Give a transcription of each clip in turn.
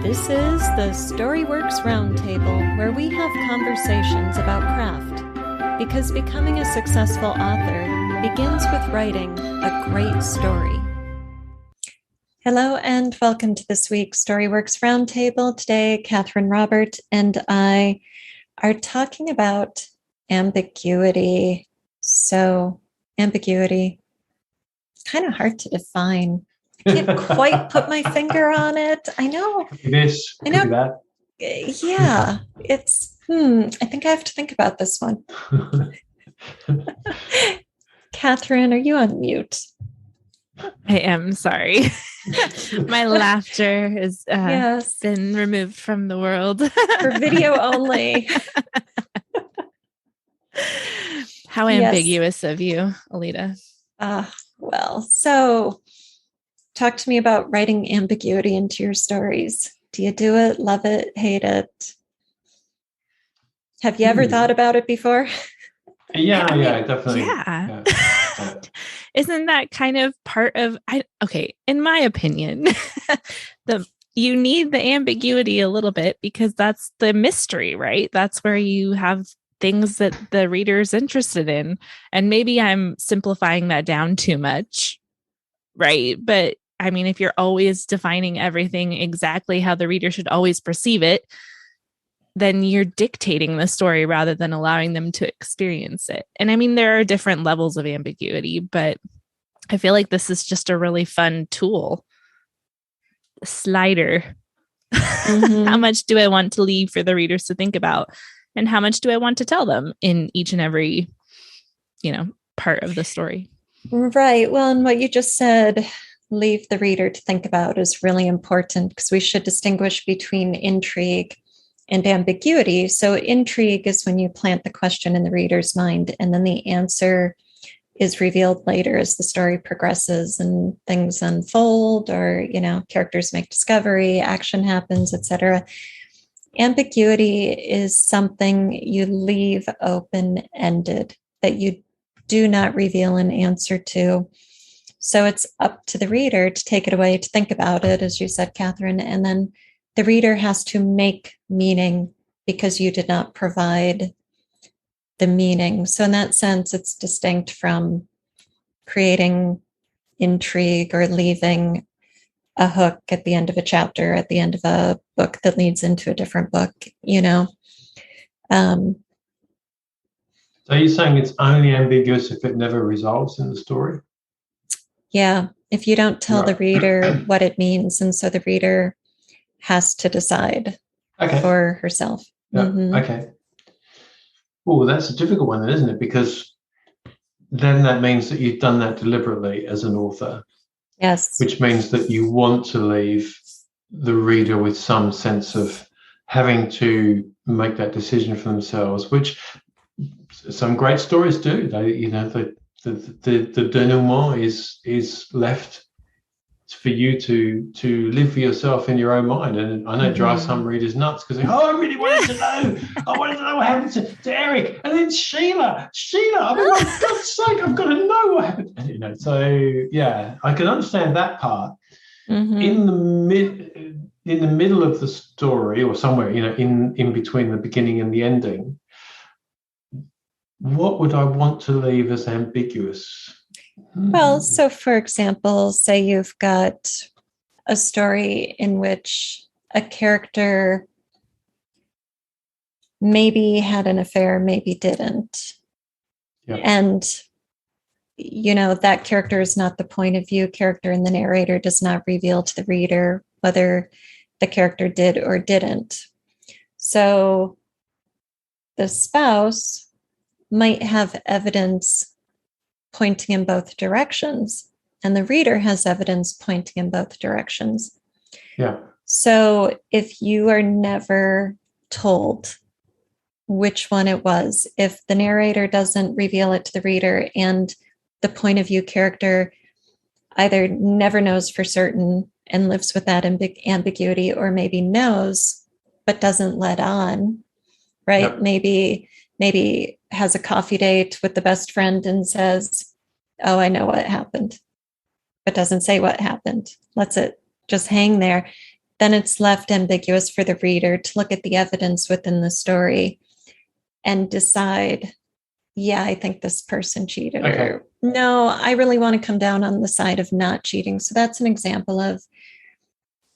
This is the Storyworks Roundtable, where we have conversations about craft, because becoming a successful author begins with writing a great story. Hello and welcome to this week's Storyworks Roundtable. Today, Kathryn, Robert, and I are talking about ambiguity. So, ambiguity, kind of hard to define. I can't quite put my finger on it. I know. This, I know. That. Yeah, it's, I think I have to think about this one. Kathryn, are you on mute? I am sorry. My laughter has been removed from the world. For video only. How ambiguous of you, Alida. Well, so talk to me about writing ambiguity into your stories. Do you do it, love it, hate it? Have you ever thought about it before? Yeah, definitely. Yeah. Isn't that kind of part of, in my opinion, you need the ambiguity a little bit because that's the mystery, right? That's where you have things that the reader's interested in. And maybe I'm simplifying that down too much, right? But I mean, if you're always defining everything exactly how the reader should always perceive it, then you're dictating the story rather than allowing them to experience it. And I mean, there are different levels of ambiguity, but I feel like this is just a really fun tool. The slider. Mm-hmm. How much do I want to leave for the readers to think about? And how much do I want to tell them in each and every, part of the story? Right. Well, and what you just said, leave the reader to think about, is really important because we should distinguish between intrigue and ambiguity. So intrigue is when you plant the question in the reader's mind, and then the answer is revealed later as the story progresses and things unfold, or, characters make discovery, action happens, etc. Ambiguity is something you leave open-ended, that you do not reveal an answer to. So it's up to the reader to take it away, to think about it, as you said, Kathryn, and then the reader has to make meaning because you did not provide the meaning. So in that sense, it's distinct from creating intrigue or leaving a hook at the end of a chapter, at the end of a book that leads into a different book, So you're saying it's only ambiguous if it never resolves in the story? Yeah, if you don't tell the reader what it means, and so the reader has to decide for herself. Yeah. Mm-hmm. Okay. Oh, that's a difficult one, then, isn't it? Because then that means that you've done that deliberately as an author. Yes. Which means that you want to leave the reader with some sense of having to make that decision for themselves, which some great stories do. They, the denouement is left for you to live for yourself in your own mind. And I know it drives some readers nuts because I really wanted to know. I wanted to know what happened to Eric. And then Sheila, I mean, for God's sake, I've got to know what happened. So yeah, I can understand that part. Mm-hmm. In the middle of the story, or somewhere, in between the beginning and the ending, what would I want to leave as ambiguous? Well, so for example, say you've got a story in which a character maybe had an affair, maybe didn't. Yeah. And, that character is not the point of view character, and the narrator does not reveal to the reader whether the character did or didn't. So the spouse might have evidence pointing in both directions, and the reader has evidence pointing in both directions. Yeah. So if you are never told which one it was, if the narrator doesn't reveal it to the reader, and the point of view character either never knows for certain and lives with that ambiguity, or maybe knows but doesn't let on, right? Yeah. Maybe has a coffee date with the best friend and says, "Oh, I know what happened," but doesn't say what happened. Lets it just hang there. then it's left ambiguous for the reader to look at the evidence within the story and decide, yeah, I think this person cheated. Okay. Or, no, I really want to come down on the side of not cheating. So that's an example of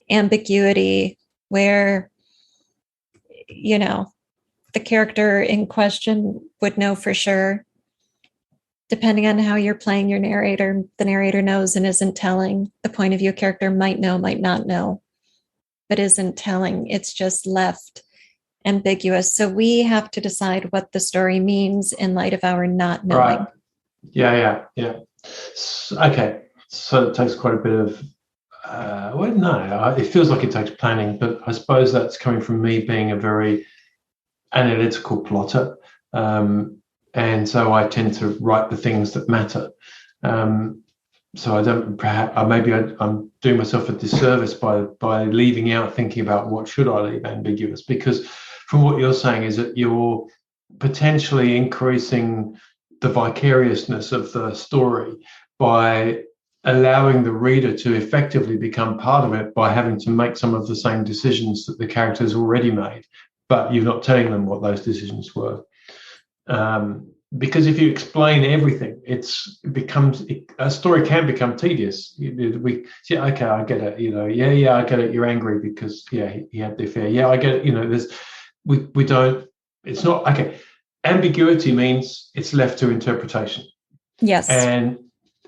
ambiguity where, you know, the character in question would know for sure. Depending on how you're playing your narrator, the narrator knows and isn't telling. The point of view character might know, might not know, but isn't telling. It's just left ambiguous. So we have to decide what the story means in light of our not knowing. Right. Yeah. Okay. So it takes quite a bit of, it feels like it takes planning, but I suppose that's coming from me being a very analytical plotter. And so I tend to write the things that matter. So I don't, I'm doing myself a disservice by leaving out thinking about what should I leave ambiguous, because from what you're saying is that you're potentially increasing the vicariousness of the story by allowing the reader to effectively become part of it by having to make some of the same decisions that the characters already made, but you're not telling them what those decisions were. Because if you explain everything, a story can become tedious. I get it. I get it. You're angry because he had the affair. Yeah, I get it. We don't. It's not okay. Ambiguity means it's left to interpretation. Yes. And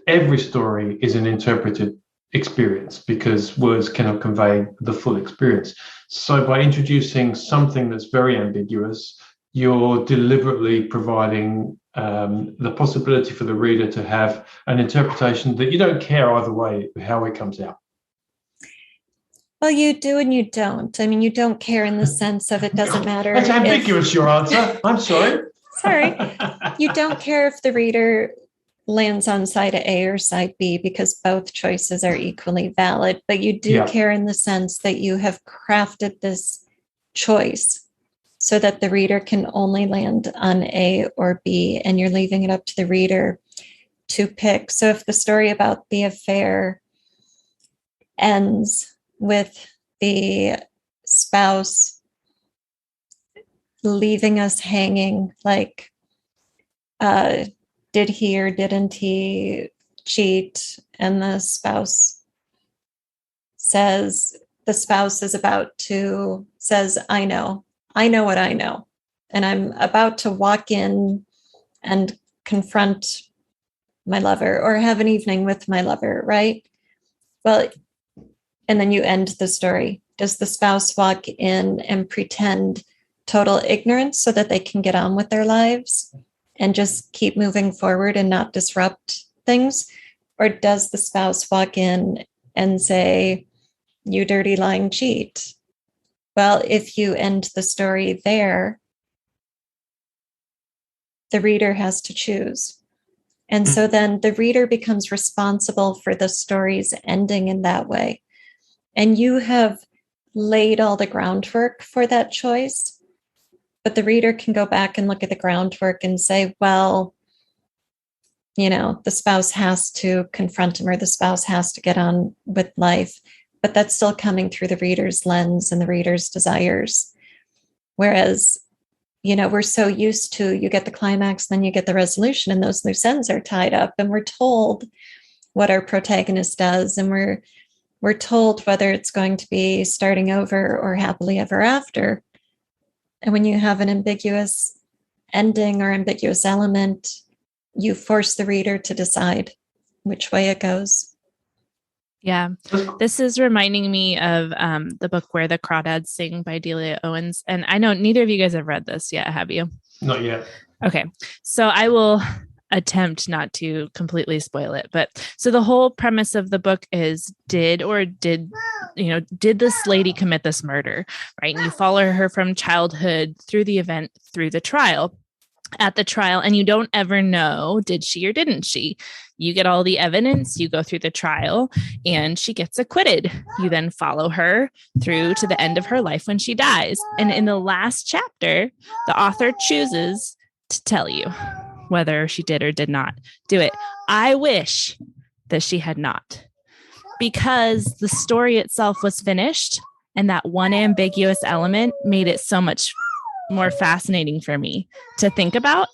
every story is an interpreted experience because words cannot convey the full experience. So by introducing something that's very ambiguous, you're deliberately providing the possibility for the reader to have an interpretation that you don't care either way how it comes out. Well, you do and you don't. I mean, you don't care in the sense of it doesn't matter. It's ambiguous, your answer. I'm sorry. Sorry. You don't care if the reader lands on side A or side B because both choices are equally valid, but you do care in the sense that you have crafted this choice so that the reader can only land on A or B, and you're leaving it up to the reader to pick. So if the story about the affair ends with the spouse leaving us hanging, like, did he or didn't he cheat? And the spouse says, I know what I know. And I'm about to walk in and confront my lover or have an evening with my lover, right? Well, and then you end the story. Does the spouse walk in and pretend total ignorance so that they can get on with their lives and just keep moving forward and not disrupt things? Or does the spouse walk in and say, you dirty lying cheat? Well, if you end the story there, the reader has to choose. And so then the reader becomes responsible for the story's ending in that way. And you have laid all the groundwork for that choice, but the reader can go back and look at the groundwork and say, well, the spouse has to confront him or the spouse has to get on with life, but that's still coming through the reader's lens and the reader's desires. Whereas, we're so used to, you get the climax, then you get the resolution, and those loose ends are tied up, and we're told what our protagonist does, and we're told whether it's going to be starting over or happily ever after. And when you have an ambiguous ending or ambiguous element, you force the reader to decide which way it goes. Yeah. This is reminding me of the book Where the Crawdads Sing by Delia Owens. And I know neither of you guys have read this yet, have you? Not yet. Okay. So I will attempt not to completely spoil it. But so the whole premise of the book is did this lady commit this murder, right? And you follow her from childhood through the event, through the trial. At the trial, and you don't ever know, did she or didn't she? You get all the evidence, you go through the trial, and she gets acquitted. You then follow her through to the end of her life when she dies. And in the last chapter, the author chooses to tell you whether she did or did not do it. I wish that she had not, because the story itself was finished And that one ambiguous element made it so much more fascinating for me to think about,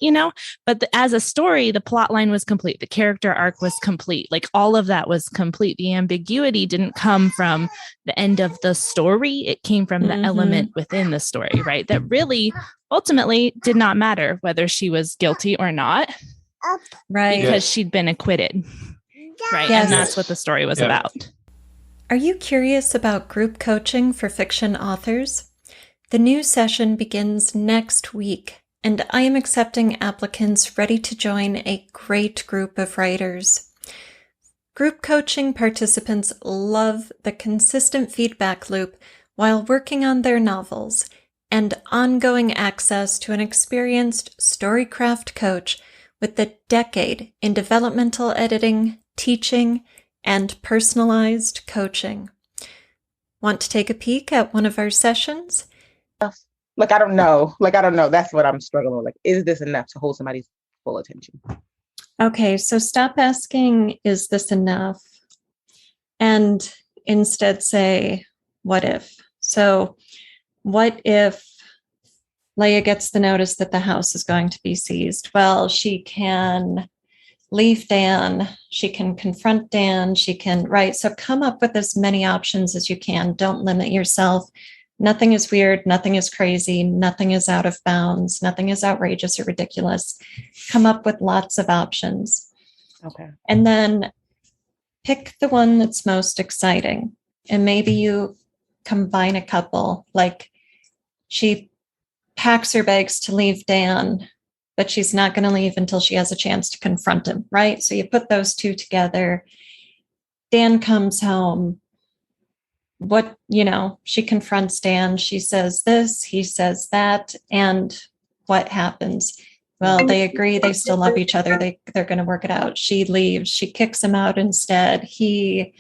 but as a story, the plot line was complete. The character arc was complete. Like all of that was complete. The ambiguity didn't come from the end of the story. It came from the element within the story, right? That really ultimately did not matter whether she was guilty or not, right? Because she'd been acquitted, right? Yes. And that's what the story was about. Are you curious about group coaching for fiction authors? The new session begins next week, and I am accepting applicants ready to join a great group of writers. Group coaching participants love the consistent feedback loop while working on their novels and ongoing access to an experienced storycraft coach with a decade in developmental editing, teaching, and personalized coaching. Want to take a peek at one of our sessions? I don't know. That's what I'm struggling with. Is this enough to hold somebody's full attention? Okay, so stop asking, is this enough? And instead say, what if? So what if Leia gets the notice that the house is going to be seized? Well, she can leave Dan, she can confront Dan, she can, right? So come up with as many options as you can. Don't limit yourself. Nothing is weird, nothing is crazy, nothing is out of bounds, nothing is outrageous or ridiculous. Come up with lots of options. Okay. And then pick the one that's most exciting. And maybe you combine a couple, like she packs her bags to leave Dan, but she's not going to leave until she has a chance to confront him, right? So you put those two together. Dan comes home. She confronts Dan. She says this, he says that. And what happens? Well, they agree. They still love each other. They're going to work it out. She leaves. She kicks him out instead. Do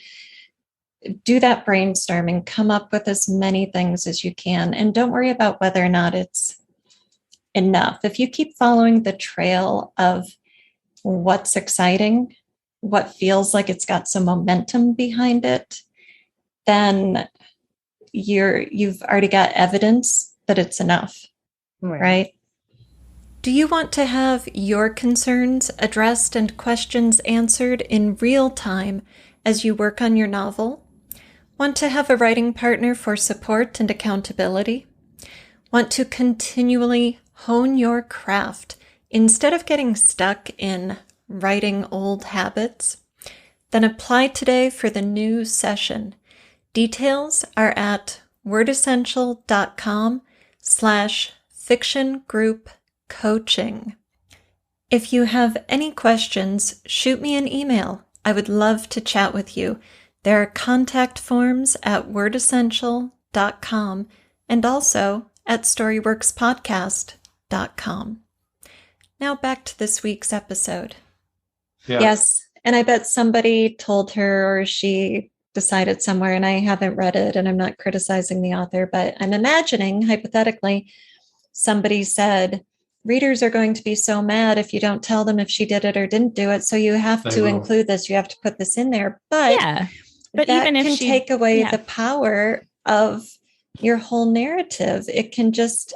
that brainstorming. Come up with as many things as you can. And don't worry about whether or not it's enough. If you keep following the trail of what's exciting, what feels like it's got some momentum behind it, then you've already got evidence that it's enough, right? Do you want to have your concerns addressed and questions answered in real time as you work on your novel? Want to have a writing partner for support and accountability? Want to continually hone your craft instead of getting stuck in writing old habits? Then apply today for the new session. Details are at wordessential.com/fiction-group-coaching. If you have any questions, shoot me an email. I would love to chat with you. There are contact forms at wordessential.com and also at storyworkspodcast.com. Now back to this week's episode. Yeah. Yes, and I bet somebody told her, or she decided somewhere, and I haven't read it, and I'm not criticizing the author, but I'm imagining, hypothetically, somebody said, readers are going to be so mad if you don't tell them if she did it or didn't do it. So you have to include this. You have to put this in there. But that even if she take away the power of your whole narrative. It can just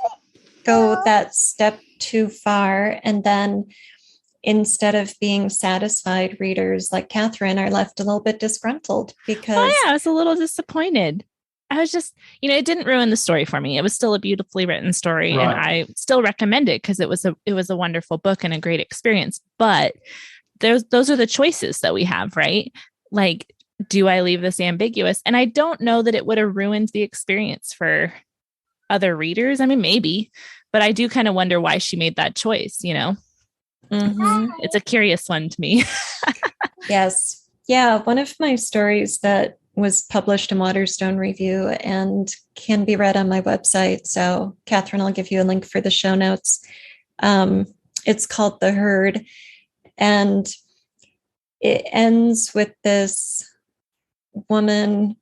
go that step too far. And then instead of being satisfied, readers like Kathryn are left a little bit disgruntled because I was a little disappointed. I was just, it didn't ruin the story for me. It was still a beautifully written story, Right. and I still recommend it because it was a wonderful book and a great experience. But those are the choices that we have, right? Like, do I leave this ambiguous? And I don't know that it would have ruined the experience for other readers. I mean, maybe, but I do kind of wonder why she made that choice. Mm-hmm. It's a curious one to me. Yes. Yeah. One of my stories that was published in Waterstone Review and can be read on my website. So Kathryn, I'll give you a link for the show notes. It's called The Herd, and it ends with this woman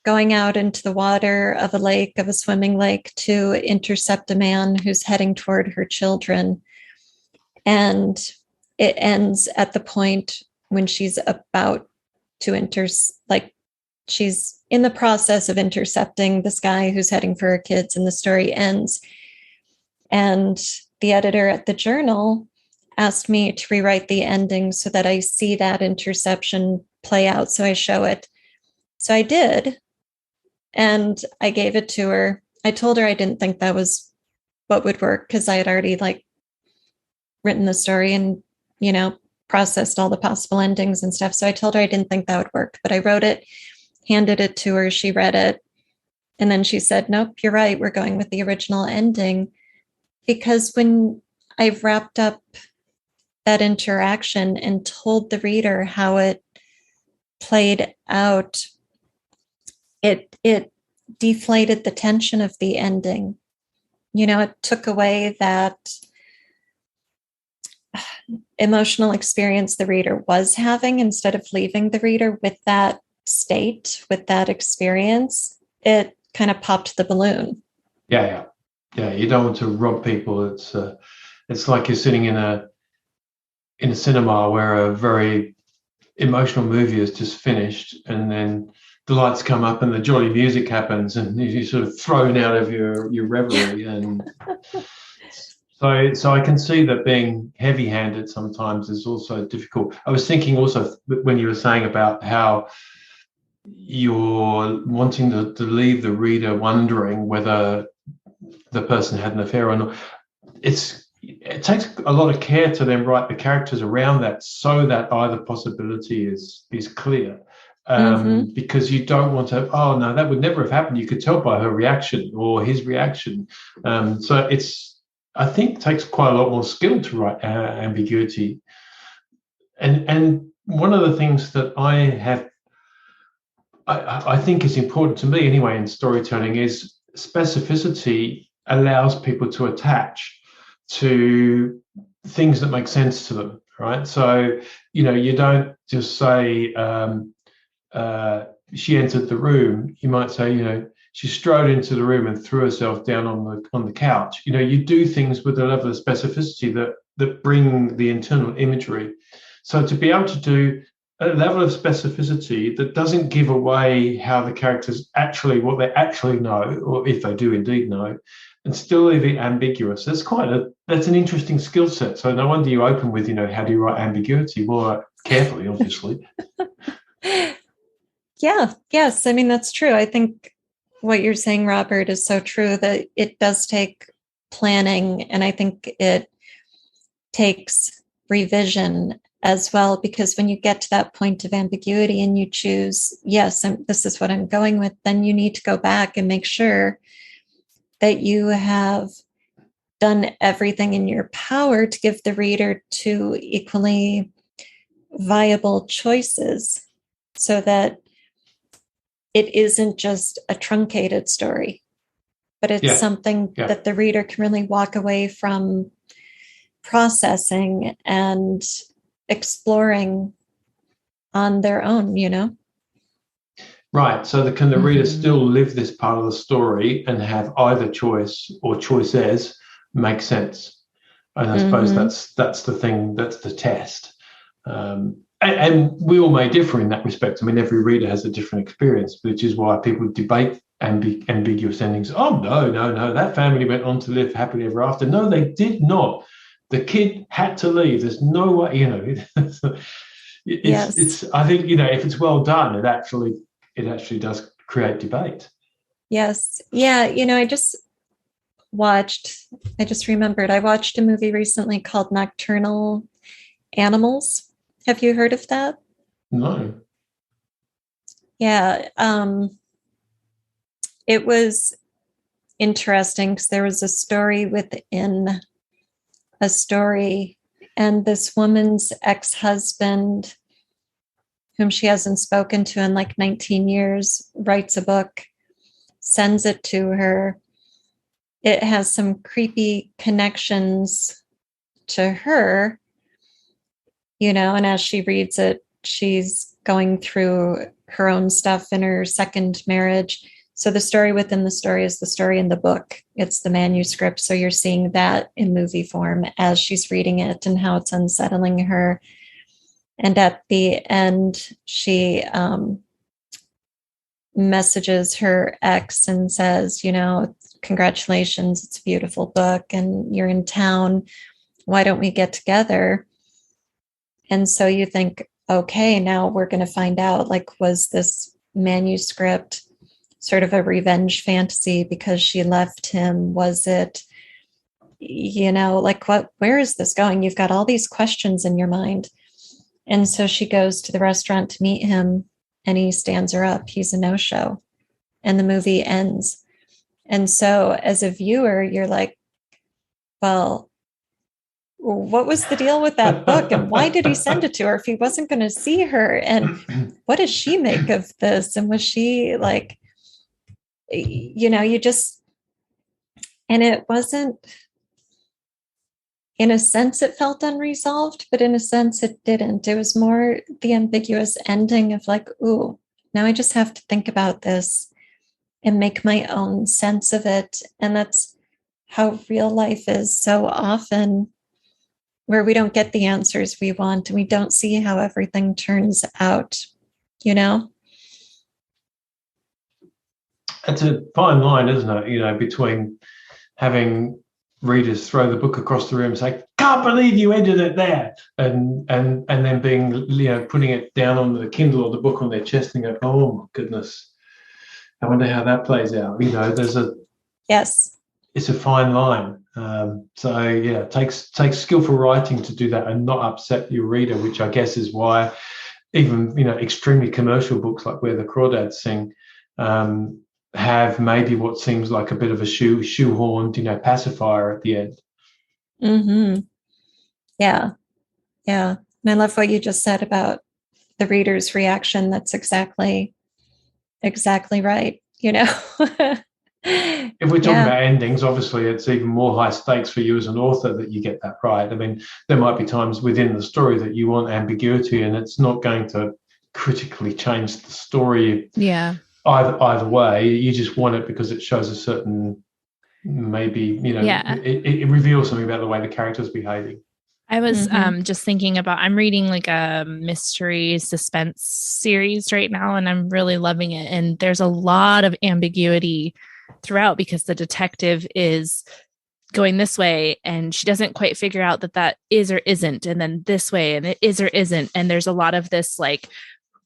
going out into the water of a swimming lake to intercept a man who's heading toward her children. And it ends at the point when she's about to she's in the process of intercepting this guy who's heading for her kids, and the story ends. And the editor at the journal asked me to rewrite the ending so that I see that interception play out. So I show it. So I did. And I gave it to her. I told her I didn't think that was what would work because I had already written the story and, processed all the possible endings and stuff. So I told her I didn't think that would work, but I wrote it, handed it to her. She read it. And then she said, nope, you're right. We're going with the original ending. Because when I've wrapped up that interaction and told the reader how it played out, it deflated the tension of the ending. It took away that emotional experience the reader was having. Instead of leaving the reader with that state, with that experience, it kind of popped the balloon. Yeah. You don't want to rob people. It's like you're sitting in a cinema where a very emotional movie is just finished, and then the lights come up and the jolly music happens, and you're sort of thrown out of your reverie. And so I can see that being heavy-handed sometimes is also difficult. I was thinking also when you were saying about how you're wanting to leave the reader wondering whether the person had an affair or not. It takes a lot of care to then write the characters around that so that either possibility is clear. Because you don't want to, oh no, that would never have happened. You could tell by her reaction or his reaction. So I think takes quite a lot more skill to write ambiguity. And one of the things that I think is important to me anyway in storytelling is specificity allows people to attach to things that make sense to them, right? So, you don't just say she entered the room. You might say, she strode into the room and threw herself down on the couch. You do things with a level of specificity that bring the internal imagery. So to be able to do a level of specificity that doesn't give away how the characters what they actually know, or if they do indeed know, and still leave it ambiguous. That's an interesting skill set. So no wonder you open with, how do you write ambiguity? More carefully, obviously. Yeah. Yes. I mean, that's true. I think what you're saying, Robert, is so true that it does take planning. And I think it takes revision as well, because when you get to that point of ambiguity and you choose, yes, this is what I'm going with, then you need to go back and make sure that you have done everything in your power to give the reader two equally viable choices so that it isn't just a truncated story, but it's something that the reader can really walk away from processing and exploring on their own, Right. So can the reader still live this part of the story and have either choice or choices make sense? And I suppose that's the thing, that's the test. And we all may differ in that respect. I mean, every reader has a different experience, which is why people debate ambiguous endings. Oh, no, that family went on to live happily ever after. No, they did not. The kid had to leave. There's no way, it's I think, if it's well done, it actually does create debate. Yes. Yeah. I just remembered I watched a movie recently called Nocturnal Animals. Have you heard of that? No. Yeah. It was interesting because there was a story within a story, and this woman's ex-husband, whom she hasn't spoken to in 19 years, writes a book, sends it to her. It has some creepy connections to her, and as she reads it, she's going through her own stuff in her second marriage. So the story within the story is the story in the book. It's the manuscript. So you're seeing that in movie form as she's reading it and how it's unsettling her. And at the end, she messages her ex and says, congratulations, it's a beautiful book and you're in town. Why don't we get together? And so you think, okay, now we're going to find out, was this manuscript sort of a revenge fantasy because she left him? Was it, where is this going? You've got all these questions in your mind. And so she goes to the restaurant to meet him and he stands her up. He's a no-show and the movie ends. And so as a viewer, you're like, well, what was the deal with that book? And why did he send it to her if he wasn't going to see her? And what does she make of this? And was she and it wasn't, in a sense, it felt unresolved, but in a sense it didn't. It was more the ambiguous ending of ooh, now I just have to think about this and make my own sense of it. And that's how real life is so often, where we don't get the answers we want and we don't see how everything turns out, It's a fine line, isn't it? Between having readers throw the book across the room and say, "Can't believe you ended it there," and then being, putting it down on the Kindle or the book on their chest and go, "Oh my goodness, I wonder how that plays out." Yes, it's a fine line. So yeah, it takes skillful writing to do that and not upset your reader, which I guess is why even extremely commercial books like Where the Crawdads Sing have maybe what seems like a bit of a shoehorned pacifier at the end. Mm-hmm. Yeah. And I love what you just said about the reader's reaction. That's exactly right. If we're talking about endings, obviously it's even more high stakes for you as an author that you get that right. I mean, there might be times within the story that you want ambiguity and it's not going to critically change the story. Yeah. Either way, you just want it because it shows a certain, maybe, it reveals something about the way the character's behaving. I was just thinking about, I'm reading a mystery suspense series right now, and I'm really loving it. And there's a lot of ambiguity throughout because the detective is going this way and she doesn't quite figure out that is or isn't, and then this way and it is or isn't. And there's a lot of this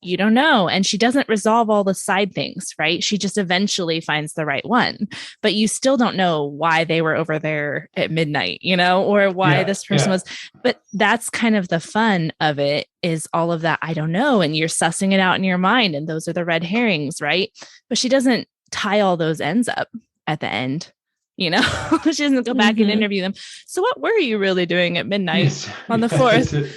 you don't know. And she doesn't resolve all the side things, right? She just eventually finds the right one, but you still don't know why they were over there at midnight, or why this person was. But that's kind of the fun of it, is all of that I don't know. And you're sussing it out in your mind. And those are the red herrings, right? But she doesn't tie all those ends up at the end. She doesn't go back and interview them. So what were you really doing at midnight on the 4th?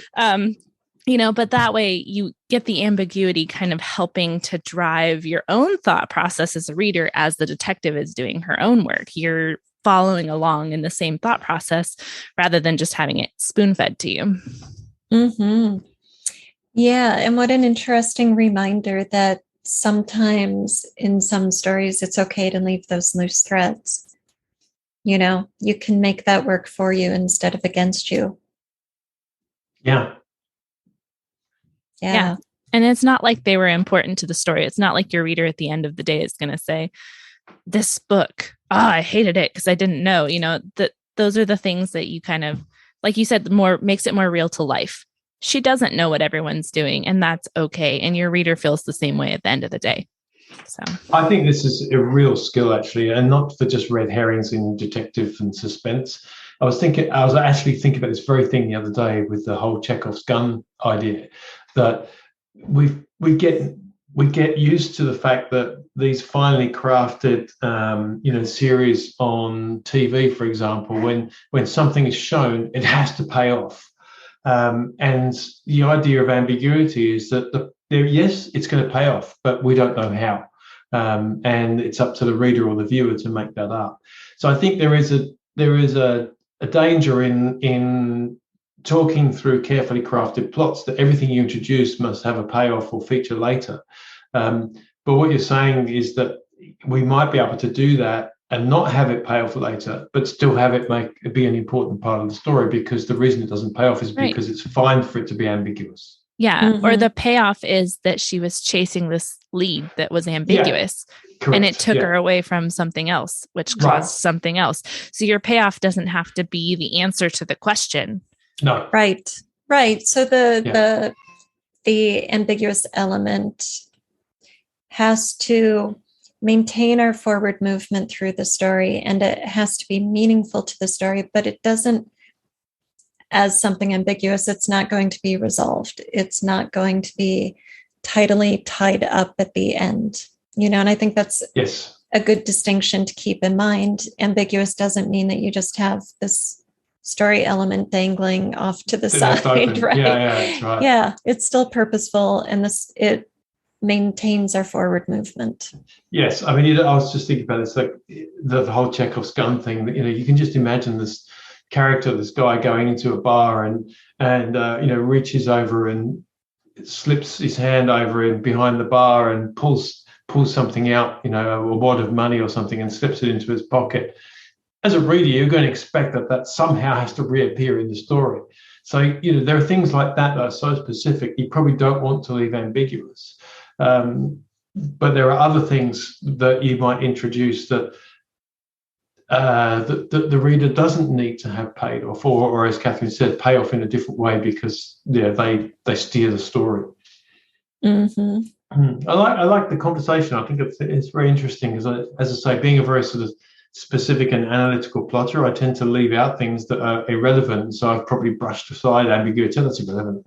But that way you get the ambiguity kind of helping to drive your own thought process as a reader, as the detective is doing her own work. You're following along in the same thought process rather than just having it spoon-fed to you. Mm-hmm. Yeah. And what an interesting reminder that sometimes in some stories, it's okay to leave those loose threads. You can make that work for you instead of against you. Yeah. Yeah. And it's not like they were important to the story. It's not like your reader at the end of the day is going to say, this book, I hated it because I didn't know, that those are the things that you kind of, like you said, makes it more real to life. She doesn't know what everyone's doing, and that's okay. And your reader feels the same way at the end of the day. So I think this is a real skill, actually, and not for just red herrings in detective and suspense. I was actually thinking about this very thing the other day with the whole Chekhov's gun idea, that we get used to the fact that these finely crafted series on TV, for example, when something is shown, it has to pay off. And the idea of ambiguity is that yes, it's going to pay off, but we don't know how. And it's up to the reader or the viewer to make that up. So I think there is a danger in talking through carefully crafted plots that everything you introduce must have a payoff or feature later. But what you're saying is that we might be able to do that and not have it pay off later, but still have it be an important part of the story, because the reason it doesn't pay off is because it's fine for it to be ambiguous. Yeah. Or Mhm. the payoff is that she was chasing this lead that was ambiguous. Correct. And it took Yeah. her away from something else, which Right. caused something else. So your payoff doesn't have to be the answer to the question. No. Right. So the ambiguous element has to maintain our forward movement through the story, and it has to be meaningful to the story, but it doesn't, as something ambiguous, it's not going to be resolved. It's not going to be tidily tied up at the end, and I think that's Yes. a good distinction to keep in mind. Ambiguous doesn't mean that you just have this story element dangling off to the side, right? Yeah, that's right. Yeah, it's still purposeful, and it maintains our forward movement. Yes, I mean, I was just thinking about this, like the whole Chekhov's gun thing. You can just imagine this character, this guy going into a bar and reaches over and slips his hand over in behind the bar and pulls something out, a wad of money or something, and slips it into his pocket. As a reader, you're going to expect that somehow has to reappear in the story. So, there are things like that are so specific, you probably don't want to leave ambiguous. But there are other things that you might introduce that the reader doesn't need to have paid off, or as Kathryn said, pay off in a different way because they steer the story. Mm-hmm. I like the conversation. I think it's very interesting because, as I say, being a very sort of specific and analytical plotter, I tend to leave out things that are irrelevant. So I've probably brushed aside ambiguity. That's irrelevant.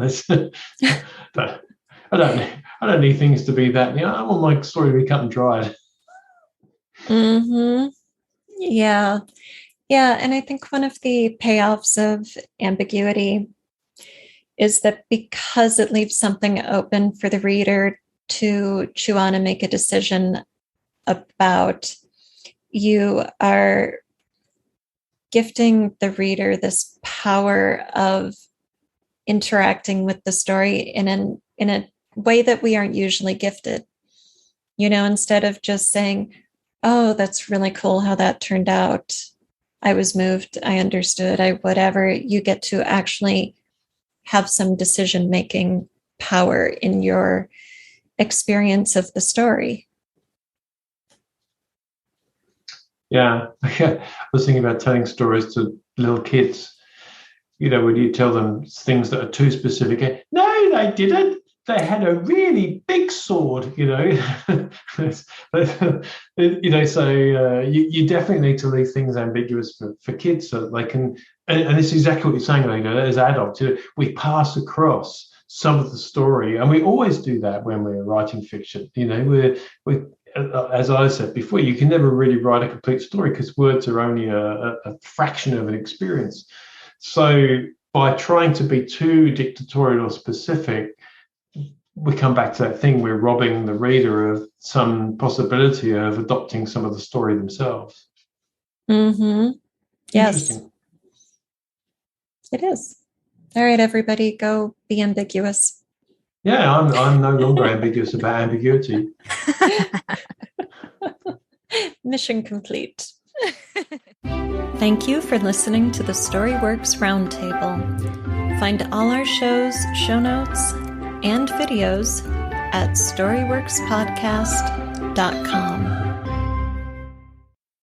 But I don't need things to be that. I want my story to be cut and dried. Mm-hmm. Yeah. And I think one of the payoffs of ambiguity is that because it leaves something open for the reader to chew on and make a decision about, you are gifting the reader this power of interacting with the story in a way that we aren't usually gifted. Instead of just saying, oh, that's really cool how that turned out. I was moved. I understood. Whatever. You get to actually have some decision-making power in your experience of the story. Yeah. I was thinking about telling stories to little kids. When you tell them things that are too specific, no, they didn't. They had a really big sword, So you definitely need to leave things ambiguous for kids so that they can. And this is exactly what you're saying, as adults, we pass across some of the story, and we always do that when we're writing fiction. We as I said before, you can never really write a complete story because words are only a fraction of an experience. So by trying to be too dictatorial or specific, we come back to that thing, we're robbing the reader of some possibility of adopting some of the story themselves. Mm-hmm. Yes. It is. All right, everybody, go be ambiguous. Yeah, I'm no longer ambiguous about ambiguity. Mission complete. Thank you for listening to the Storyworks Roundtable. Find all our shows, show notes, and videos at storyworkspodcast.com.